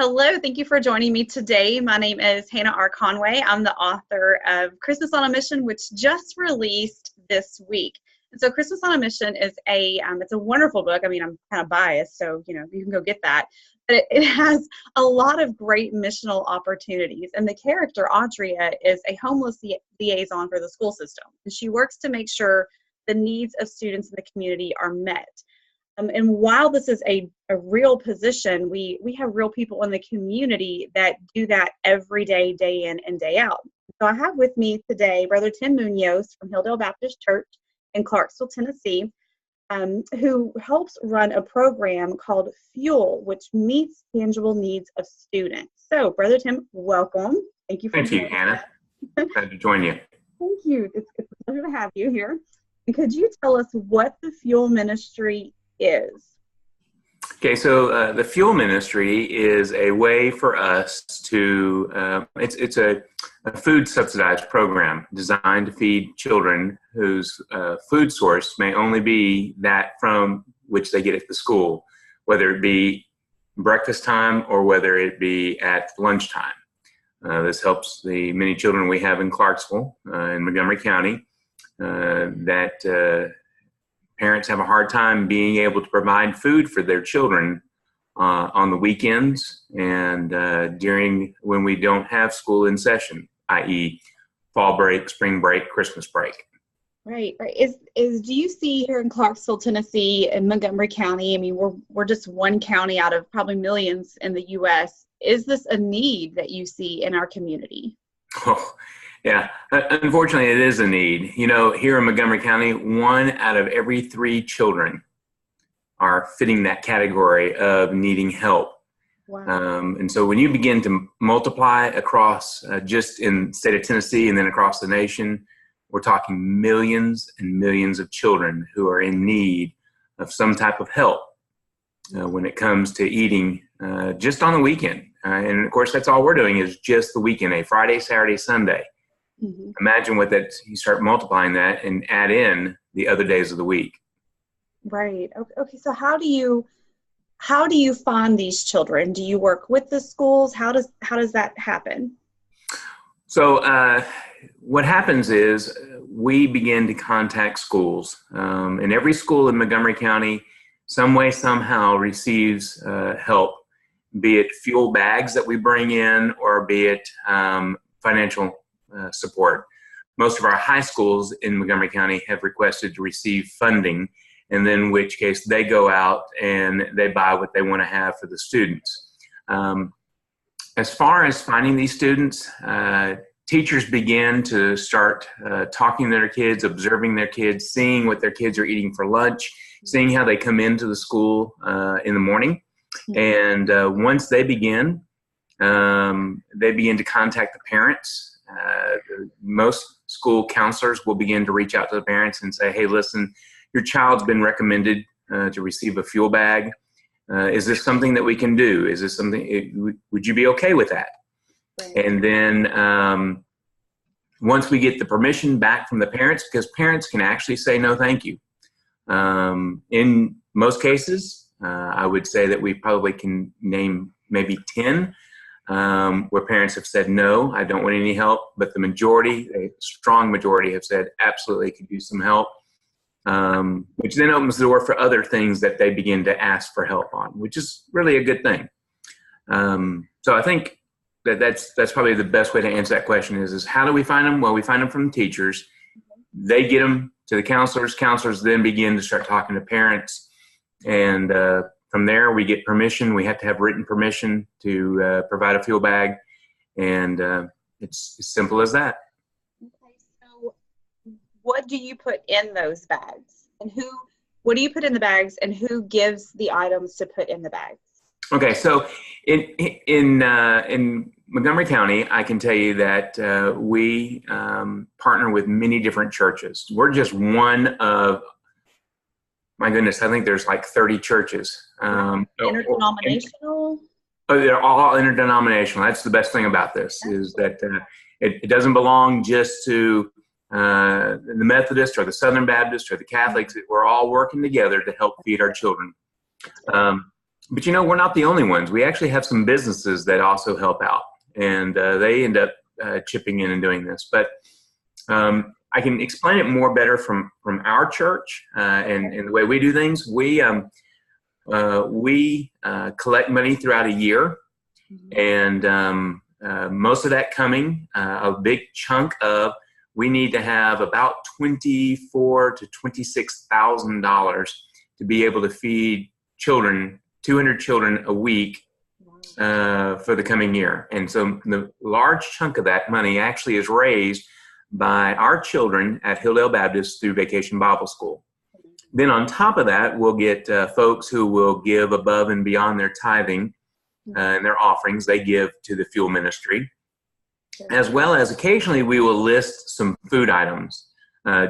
Hello, thank you for joining me today. My name is Hannah R. Conway. I'm the author of Christmas on a Mission, which just released this week. And so Christmas on a Mission is it's a wonderful book. I mean, I'm kind of biased, so, you can go get that. But it has a lot of great missional opportunities. And the character, Audria, is a homeless liaison for the school system. And she works to make sure the needs of students in the community are met. And while this is a real position, we have real people in the community that do that every day, day in and day out. So I have with me today Brother Tim Munoz from Hilldale Baptist Church in Clarksville, Tennessee, who helps run a program called Fuel, which meets tangible needs of students. So, Brother Tim, welcome. Thank you for Thank you, Hannah. Glad to join you. Thank you. It's a pleasure to have you here. And could you tell us what the Fuel Ministry is? Okay, so the Fuel Ministry is a way for us to, it's a food subsidized program designed to feed children whose food source may only be that from which they get at the school, whether it be breakfast time or whether it be at lunchtime. This helps the many children we have in Clarksville, in Montgomery County, that parents have a hard time being able to provide food for their children on the weekends and during when we don't have school in session, i.e. fall break, spring break, Christmas break. Right. Do you see here in Clarksville, Tennessee, and Montgomery County? I mean, we're just one county out of probably millions in the U.S. Is this a need that you see in our community? Oh, yeah. Unfortunately, it is a need. Here in Montgomery County, 1 out of every 3 children are fitting that category of needing help. Wow. And so when you begin to multiply across just in the state of Tennessee and then across the nation, we're talking millions and millions of children who are in need of some type of help when it comes to eating just on the weekend. And of course, that's all we're doing is just the weekend, a Friday, Saturday, Sunday. Mm-hmm. Imagine what that, you start multiplying that and add in the other days of the week. Right. Okay. So how do you find these children? Do you work with the schools? How does that happen? So what happens is we begin to contact schools, and every school in Montgomery County, some way, somehow receives help, be it fuel bags that we bring in or be it financial support. Most of our high schools in Montgomery County have requested to receive funding, and then in which case they go out and they buy what they want to have for the students. As far as finding these students, teachers begin to start talking to their kids, observing their kids, seeing what their kids are eating for lunch, seeing how they come into the school in the morning. And once they begin to contact the parents. Most school counselors will begin to reach out to the parents and say, hey, listen, your child's been recommended to receive a fuel bag. Is this something that we can do? Is this something, would you be okay with that? Right. And then once we get the permission back from the parents, because parents can actually say no, thank you. In most cases, I would say that we probably can name maybe 10 where parents have said, no, I don't want any help. But the majority, a strong majority, have said, absolutely, could use some help, which then opens the door for other things that they begin to ask for help on, which is really a good thing. So I think that's probably the best way to answer that question is how do we find them? Well, we find them from teachers. They get them to the counselors. Counselors then begin to start talking to parents. And from there, we get permission. We have to have written permission to provide a fuel bag. And it's as simple as that. Okay, so what do you put in those bags? And what do you put in the bags and who gives the items to put in the bags? Okay, so in Montgomery County, I can tell you that we partner with many different churches. We're just one of, my goodness, I think there's like 30 churches. Interdenominational? They're all interdenominational. That's the best thing about this, is that it doesn't belong just to the Methodist or the Southern Baptist or the Catholics. We're all working together to help feed our children. But you know, we're not the only ones. We actually have some businesses that also help out, and they end up chipping in and doing this. But I can explain it more better from our church and the way we do things. We collect money throughout a year, and most of that coming, a big chunk of, we need to have about $24,000 to $26,000 to be able to feed children, 200 children a week for the coming year. And so the large chunk of that money actually is raised by our children at Hilldale Baptist through Vacation Bible School. Then on top of that, we'll get folks who will give above and beyond their tithing and their offerings they give to the fuel ministry. As well as occasionally we will list some food items,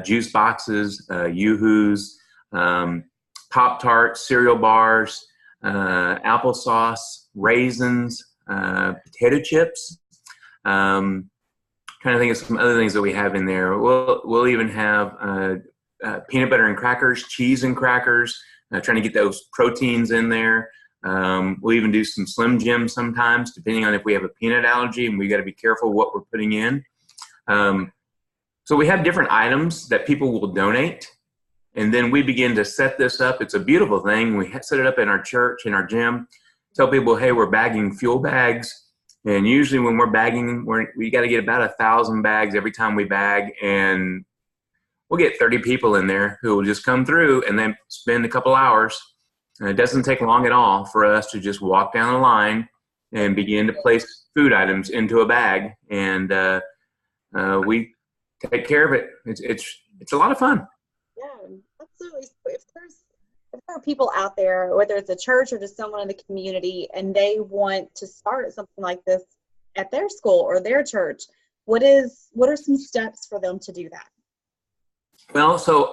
juice boxes, Yoo-Hoos, Pop-Tarts, cereal bars, applesauce, raisins, potato chips. Trying to think of some other things that we have in there. We'll even have peanut butter and crackers, cheese and crackers, trying to get those proteins in there. We'll even do some Slim Jims sometimes, depending on if we have a peanut allergy, and we got to be careful what we're putting in. So we have different items that people will donate, and then we begin to set this up. It's a beautiful thing. We set it up in our church, in our gym, tell people, hey, we're bagging fuel bags. And usually when we're bagging, we got to get about 1,000 bags every time we bag, and we'll get 30 people in there who will just come through and then spend a couple hours. And it doesn't take long at all for us to just walk down the line and begin to place food items into a bag, and we take care of it. It's a lot of fun. Yeah, absolutely. If there are people out there, whether it's a church or just someone in the community, and they want to start something like this at their school or their church, what are some steps for them to do that? Well, so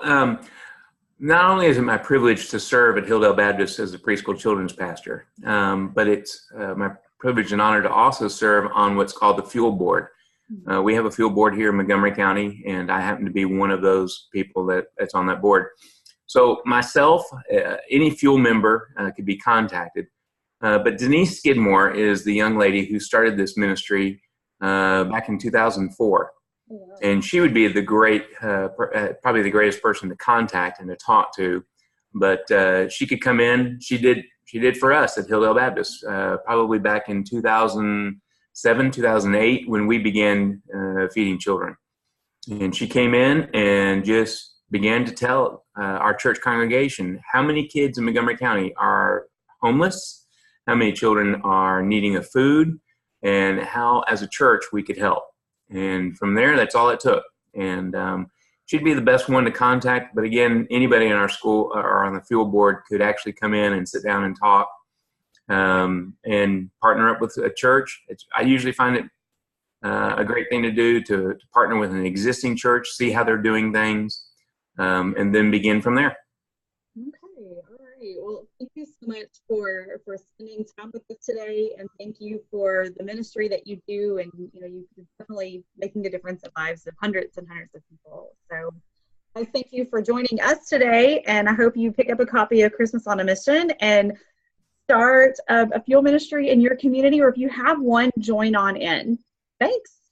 not only is it my privilege to serve at Hilldale Baptist as a preschool children's pastor, but it's my privilege and honor to also serve on what's called the Fuel Board. We have a fuel board here in Montgomery County, and I happen to be one of those people that's on that board. So myself, any fuel member could be contacted. But Denise Skidmore is the young lady who started this ministry back in 2004. And she would be probably the greatest person to contact and to talk to. But she could come in. She did for us at Hilldale Baptist, probably back in 2007, 2008, when we began feeding children. And she came in and just began to tell our church congregation how many kids in Montgomery County are homeless, how many children are needing of food, and how, as a church, we could help. And from there, that's all it took. And she'd be the best one to contact. But again, anybody in our school or on the fuel board could actually come in and sit down and talk and partner up with a church. I usually find it a great thing to do to partner with an existing church, see how they're doing things, and then begin from there. Okay, all right. Well, thank you so much for spending time with us today, and thank you for the ministry that you do, and you're definitely making a difference in the lives of hundreds and hundreds of people. So I thank you for joining us today, and I hope you pick up a copy of Christmas on a Mission and start a fuel ministry in your community, or if you have one, join on in. Thanks.